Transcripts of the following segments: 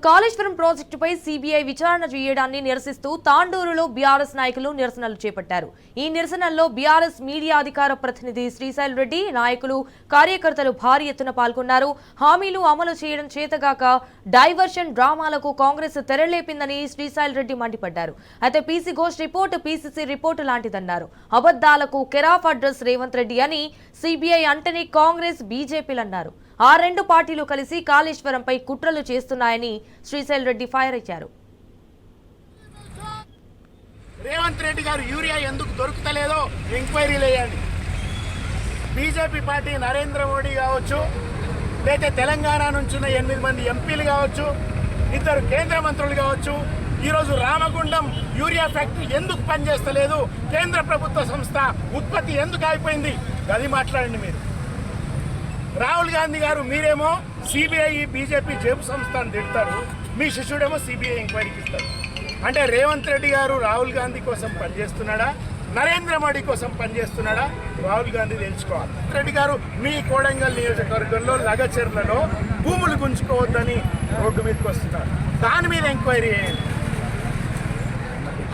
కాళేశ్వరం ప్రాజెక్టుపై సీబీఐ విచారణ చేయడాన్ని నిరసిస్తూ తాండూరులో బీఆర్ఎస్ నాయకులు నిరసనలు చేపట్టారు. ఈ నిరసనల్లో బీఆర్ఎస్ మీడియా అధికార ప్రతినిధి శ్రీశైల్ రెడ్డి, నాయకులు, కార్యకర్తలు భారీ ఎత్తున పాల్గొన్నారు. హామీలు అమలు చేయడం చేతగాక డైవర్షన్ డ్రామాలకు కాంగ్రెస్ తెరలేపిందని శ్రీశైల్ రెడ్డి మండిపడ్డారు. అయితే PC Ghosh report PCC report లాంటిదన్నారు. అబద్దాలకు కెరాఫ్ అడ్రస్ రేవంత్ రెడ్డి అని సీబీఐ అంటేనే కాంగ్రెస్, బీజేపీలన్నారు. ఆ రెండు పార్టీలు కలిసి కాళేశ్వరంపై కుట్రలు చేస్తున్నాయని శ్రీశైల్ రెడ్డి ఫైర్ అయ్యారు. రేవంత్ రెడ్డి గారు యూరియా ఎందుకు దొరుకుతలేదో ఎంక్వైరీలు వేయండి. బీజేపీ పార్టీ నరేంద్ర మోడీ కావచ్చు, లేదా తెలంగాణ నుంచి ఉన్న 8 మంది ఎంపీలు కావచ్చు, 2 కేంద్ర మంత్రులు కావచ్చు, ఈరోజు రామగుండం యూరియా ఫ్యాక్టరీ ఎందుకు పనిచేస్తలేదు, కేంద్ర ప్రభుత్వ సంస్థ ఉత్పత్తి ఎందుకు అయిపోయింది, అది మాట్లాడండి. మీరు రాహుల్ గాంధీ గారు మీరేమో సిబిఐ బీజేపీ జేబు సంస్థ అని తిడతారు, మీ శిష్యుడేమో సిబిఐ ఎంక్వైరీకి ఇస్తారు. అంటే రేవంత్ రెడ్డి గారు రాహుల్ గాంధీ కోసం పనిచేస్తున్నాడా, నరేంద్ర మోడీ కోసం పనిచేస్తున్నాడా, రాహుల్ గాంధీ తెలుసుకోవాలి. రెడ్డి గారు మీ కోడంగల్ నియోజకవర్గంలో లగచెర్లలో భూములు గుంజుకోవద్దని రోడ్డు మీదకి వస్తున్నారు. దాని మీద ఎంక్వైరీ చేయండి.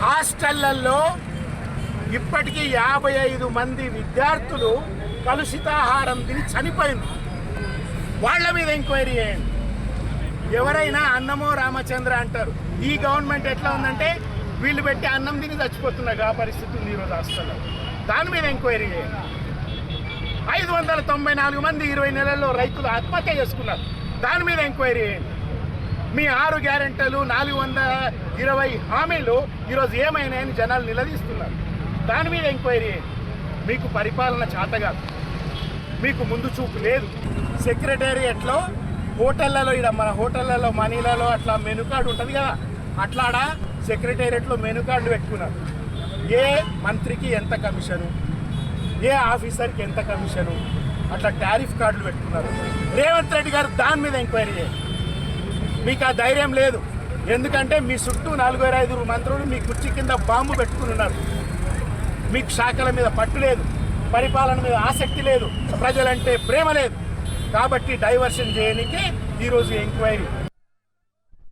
హాస్టళ్లలో ఇప్పటికీ 55 మంది విద్యార్థులు కలుషితాహారం తిని చనిపోయింది. వాళ్ళ మీద ఎంక్వైరీ చేయండి. ఎవరైనా అన్నమో రామచంద్ర అంటారు. ఈ గవర్నమెంట్ ఎట్లా ఉందంటే వీళ్ళు పెట్టి అన్నం తిని చచ్చిపోతున్నారు. ఆ పరిస్థితి ఉంది ఈరోజు హాస్టల్లో. దాని మీద ఎంక్వైరీ చేయండి. 594 మంది 20 నెలల్లో రైతులు ఆత్మహత్య చేసుకున్నారు. దాని మీద ఎంక్వైరీ చేయండి. మీ 6 గ్యారెంటీలు 420 హామీలు ఈరోజు ఏమైనాయని జనాలు నిలదీస్తున్నారు. దాని మీద ఎంక్వైరీ చేయండి. మీకు పరిపాలన చేతగాదు, మీకు ముందు చూపు లేదు. సెక్రటేరియట్లో హోటళ్లలో, ఇక్కడ మన హోటళ్లలో మనీలలో అట్లా మెనూ కార్డు ఉంటుంది కదా, అట్లాడా సెక్రటేరియట్లో మెనూ కార్డు పెట్టుకున్నారు. ఏ మంత్రికి ఎంత కమిషను, ఏ ఆఫీసర్కి ఎంత కమిషను, అట్లా టారిఫ్ కార్డులు పెట్టుకున్నారు. రేవంత్ రెడ్డి గారు దాని మీద ఎంక్వైరీ చేయండి. మీకు ఆ ధైర్యం లేదు. ఎందుకంటే మీ చుట్టూ 4-5 మంత్రులు మీ కుర్చీ కింద బాంబు పెట్టుకుని ఉన్నారు. మీకు శాఖల మీద పట్టు లేదు, పరిపాలన మీద ఆసక్తి లేదు, ప్రజలంటే ప్రేమ లేదు. కాబట్టి డైవర్షన్ చేయడానికి ఈరోజు ఎంక్వైరీ.